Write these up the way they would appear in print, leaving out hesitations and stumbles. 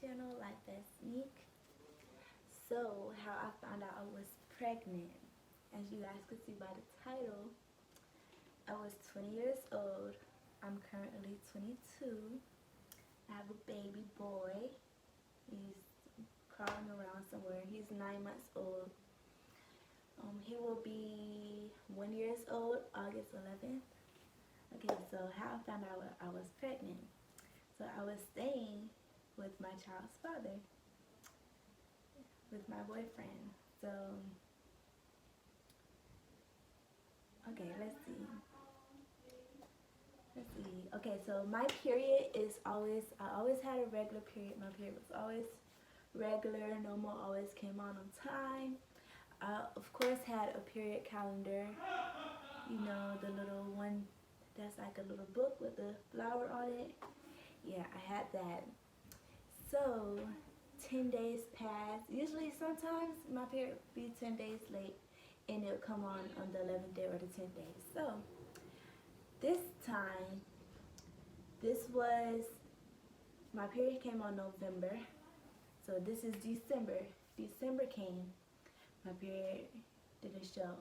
channel, Life as Sneak. So, how I found out I was pregnant. As you guys could see by the title, I was 20 years old. I'm currently 22. I have a baby boy. He's crawling around somewhere. He's 9 months old. He will be 1 year old August 11th. Okay, so how I found out I was pregnant. So I was staying with my child's father, with my boyfriend. So, okay, let's see. Okay, so my period is always, I always had a regular period. My period was always regular. Normal always came on time. I, of course, had a period calendar. You know, the little one that's like a little book with a flower on it. Yeah, I had that. So, 10 days passed. Usually, sometimes my period would be 10 days late and it would come on the 11th day or the 10th day. So, this time, my period came on November. So, this is December. December came, my period didn't show.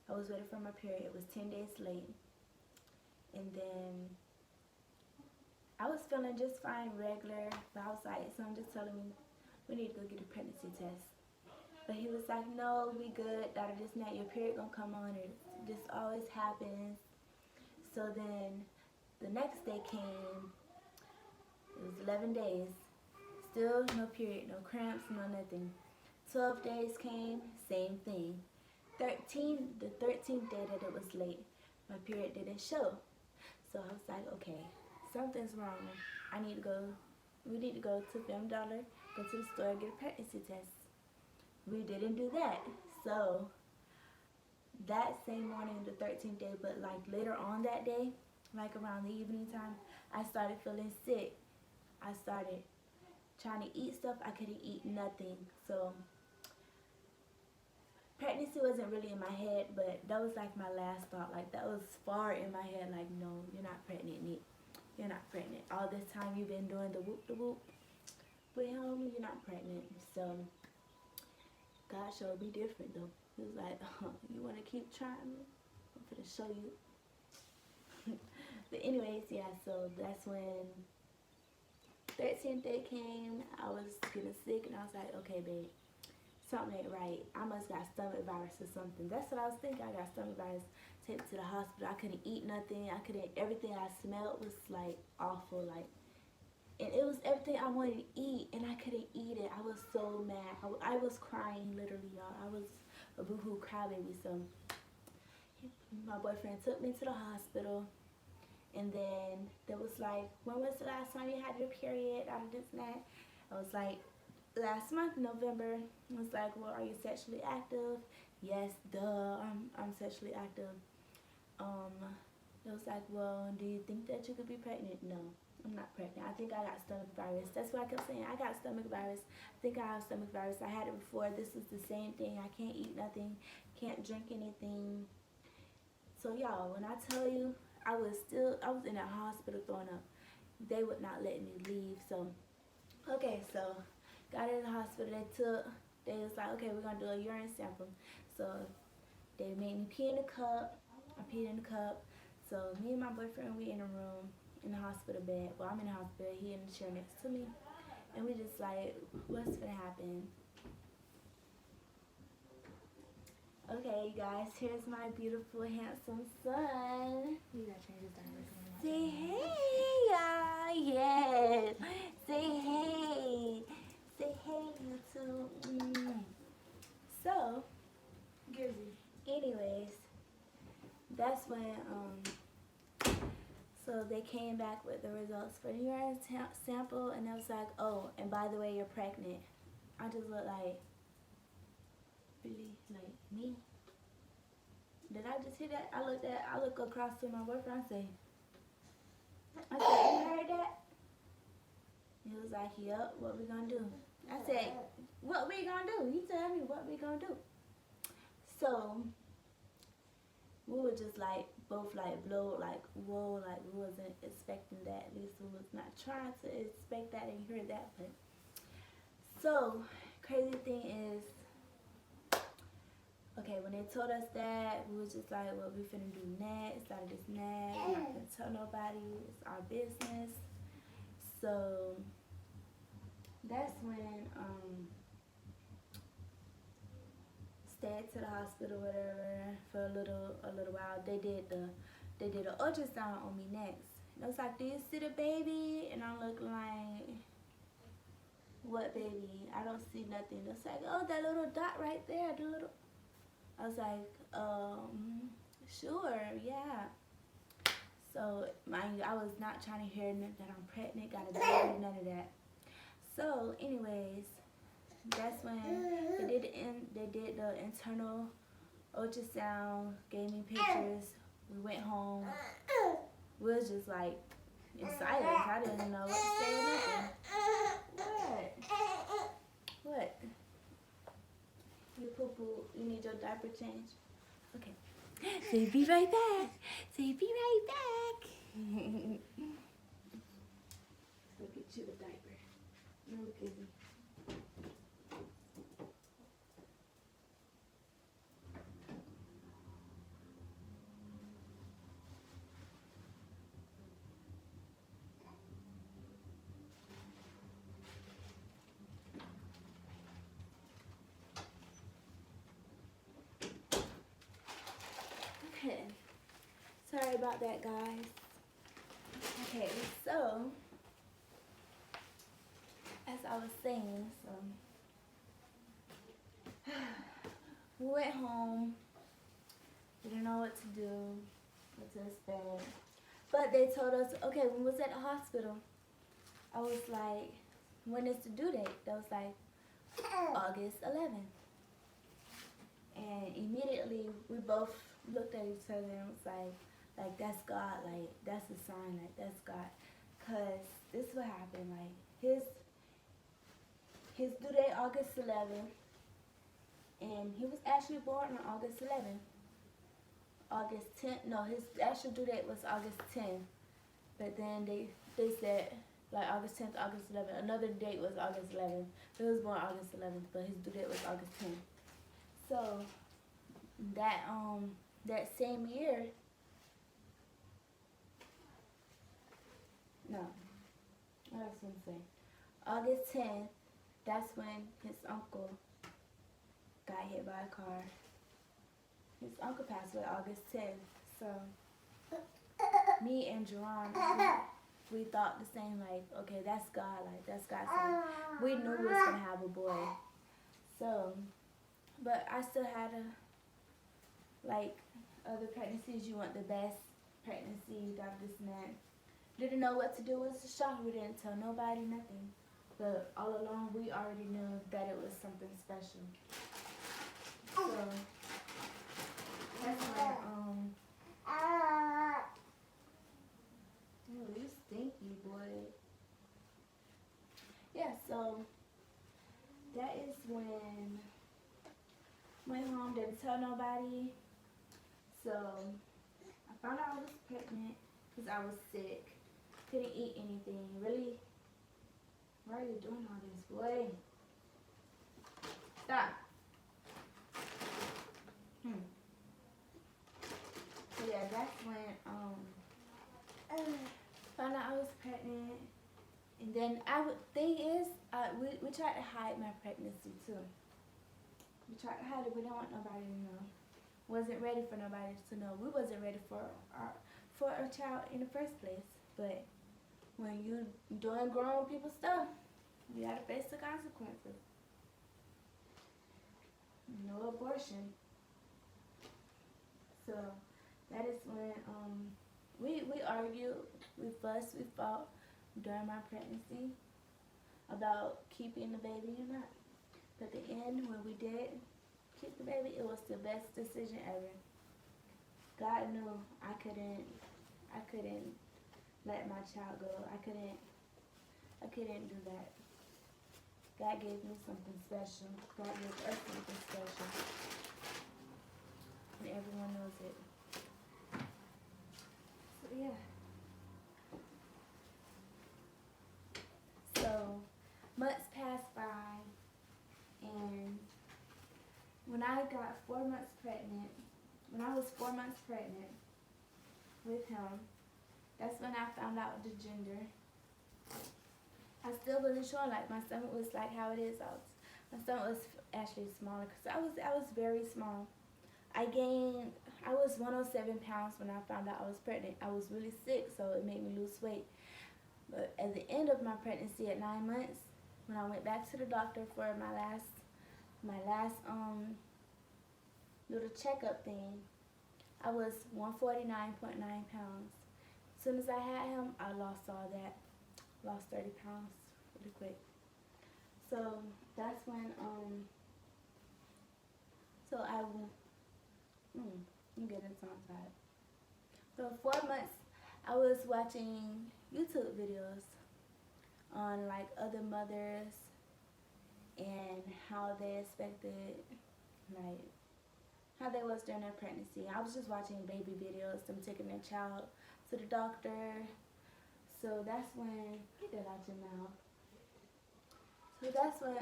I was waiting for my period. It was 10 days late. And then I was feeling just fine, regular, but I was like, some just telling me, we need to go get a pregnancy test. But he was like, no, we good, this and that, your period gonna come on, this always happens. So then, the next day came, it was 11 days, still no period, no cramps, no nothing. 12 days came, same thing. The 13th day that it was late, my period didn't show. So I was like, okay, something's wrong. We need to go to Film Dollar, go to the store, get a pregnancy test. We didn't do that. So that same morning, the 13th day, but like later on that day, like around the evening time, I started feeling sick. I started trying to eat stuff. I couldn't eat nothing. So pregnancy wasn't really in my head, but that was like my last thought. Like that was far in my head. Like, no, you're not pregnant, Nick. You're not pregnant. All this time you've been doing the whoop, but homie, you're not pregnant. So God showed me different though. He was like, you want to keep trying? I'm gonna show you. But anyways, yeah. So that's when 13th day came. I was getting sick, and I was like, okay, babe, something ain't right. I must got stomach virus or something. That's what I was thinking. I got stomach virus. Take me to the hospital. I couldn't eat nothing. Everything I smelled was like awful. Like, and it was everything I wanted to eat, and I couldn't eat it. I was so mad. I was crying, literally, y'all. I was a boohoo crybaby. So my boyfriend took me to the hospital, and then there was like, when was the last time you had your period? Out of this and that. I was like, last month, November. I was like, well, are you sexually active? Yes, duh, I'm sexually active. It was like, well, do you think that you could be pregnant? No, I'm not pregnant. I think I got stomach virus. That's what I kept saying. I got stomach virus. I think I have stomach virus. I had it before. This is the same thing. I can't eat nothing. Can't drink anything. So y'all, when I tell you, I was in a hospital throwing up. They would not let me leave. So, okay, so got in the hospital. They was like, okay, we're gonna do a urine sample. So they made me pee in a cup. I peed in the cup. So me and my boyfriend, we in a room in the hospital bed. Well, I'm in the hospital. He in the chair next to me, and we just like, what's gonna happen? Okay, you guys, here's my beautiful, handsome son. You gotta change his diaper. Say hey, y'all. Yes. Say hey. Say hey, YouTube. So, anyways, that's when, so they came back with the results for the urine sample, and I was like, oh, and by the way, you're pregnant. I just look like, really, like me? Did I just hear that? I look across to my boyfriend, I said, you heard that? He was like, yup, what we gonna do? I said, what we gonna do? You tell me what we gonna do. So, we were just like both like blow like whoa, like we wasn't expecting that. At least we was not trying to expect that and hear that. But so crazy thing is, okay, when they told us that, we was just like, what we finna do next? Out of this next, we're not gonna tell nobody. It's our business. So that's when stayed to the hospital, whatever, for a little while. They did an ultrasound on me next. And it was like, do you see the baby? And I'm looking like, what baby? I don't see nothing. It's like, oh, that little dot right there, the little. I was like, sure, yeah. So mind you, I was not trying to hear that I'm pregnant, got a baby, none of that. So anyways, that's when they did the internal ultrasound, gave me pictures. We went home. We was just like in silence. I didn't know what to say or nothing. What? You poo-poo. You need your diaper changed? Okay. So you be right back. So get you a diaper. No, Kizzy. Okay. Sorry about that, guys. Okay, so as I was saying, we went home. Didn't know what to do, what to expect. But they told us, okay, when we was at the hospital, I was like, when is the due date? That was like August 11th. And immediately we both looked at each other and was like that's God, like that's a sign, like that's God. Cause this is what happened, like his due date August 11th, and he was actually born on August 11th. August 10th, no, his actual due date was August 10th, but then they said like August 10th, August 11th. Another date was August 11th. He was born August 11th, but his due date was August 10th. So that same year, no, I was gonna say August 10th. That's when his uncle got hit by a car. His uncle passed away August 10th. So me and Jerron, we thought the same, like, okay, that's God, like that's God's son. We knew we was gonna have a boy. So, but I still had like other pregnancies, you want the best pregnancy, this and that. Didn't know what to do. It was a shock. We didn't tell nobody, nothing. But all along, we already knew that it was something special. So that's when oh, you stinky boy. Yeah, so that is when my mom didn't tell nobody. So I found out I was pregnant because I was sick. Couldn't eat anything. Really? Why are you doing all this, boy? Stop. So yeah, that's when found out I was pregnant. And then thing is, we tried to hide my pregnancy too. We tried to hide it. We didn't want nobody to know. Wasn't ready for nobody to know. We wasn't ready for a child in the first place. But when you doing grown people stuff, you gotta face the consequences. No abortion. So that is when we argued, we fussed, we fought during my pregnancy about keeping the baby or not. But at the end, when we did keep the baby, it was the best decision ever. God knew I couldn't let my child go. I couldn't do that. God gave me something special. God gave us something special. And everyone knows it. Yeah. So months passed by, and when I got 4 months pregnant, when I was 4 months pregnant with him, that's when I found out the gender. I still wasn't sure. Like my stomach was like how it is. My stomach was actually smaller because I was very small. I was 107 pounds when I found out I was pregnant. I was really sick, so it made me lose weight. But at the end of my pregnancy, at 9 months, when I went back to the doctor for my last little checkup thing, I was 149.9 pounds. As soon as I had him, I lost all that. Lost 30 pounds really quick. So that's when I'm getting tongue-tied. So 4 months, I was watching YouTube videos on like other mothers and how they expected, like how they was during their pregnancy. I was just watching baby videos, them taking their child to the doctor. So that's when, get that out your mouth. So that's when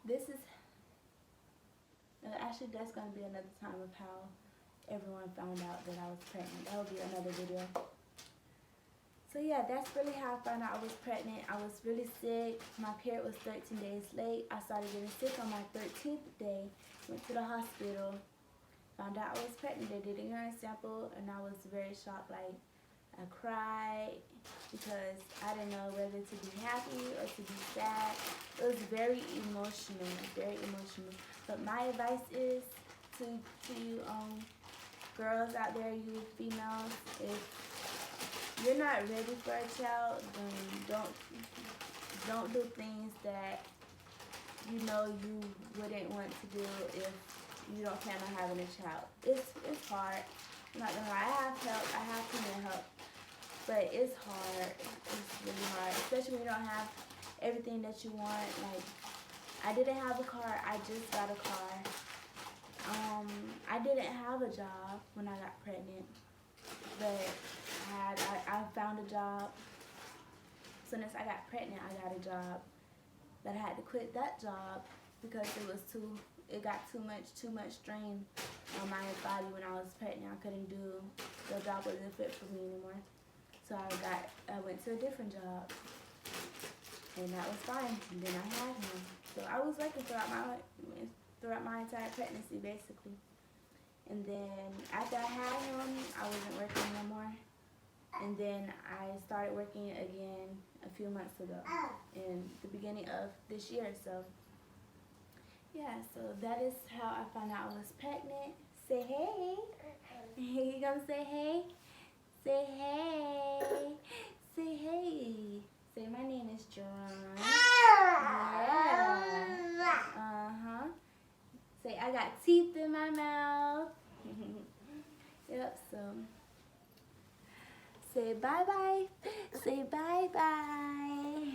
this is actually that's gonna be another time of how everyone found out that I was pregnant. That will be another video. So yeah, that's really how I found out I was pregnant. I was really sick. My period was 13 days late. I started getting sick on my 13th day. Went to the hospital. Found out I was pregnant. They did a urine sample, and I was very shocked. Like, I cried because I didn't know whether to be happy or to be sad. It was very emotional, very emotional. But my advice is to you girls out there, you females, if you're not ready for a child, then don't do things that you know you wouldn't want to do if you don't plan on having a child. It's hard. I'm not gonna lie. I have help. I have female help. But it's hard. It's really hard. Especially when you don't have everything that you want. Like, I didn't have a car. I just got a car. I didn't have a job when I got pregnant. But I found a job. As soon as I got pregnant, I got a job. But I had to quit that job because it got too much strain on my body when I was pregnant. I couldn't do, the job wasn't fit for me anymore. So I went to a different job, and that was fine. And then I had him. So I was working throughout my entire pregnancy, basically. And then after I had him, I wasn't working no more. And then I started working again a few months ago, in the beginning of this year. So yeah, so that is how I found out I was pregnant. Say hey. You gonna say hey? Say hey. Say hey. Say my name is John. Yeah. Uh-huh. Say I got teeth in my mouth. Yep, so say bye-bye. Say bye-bye.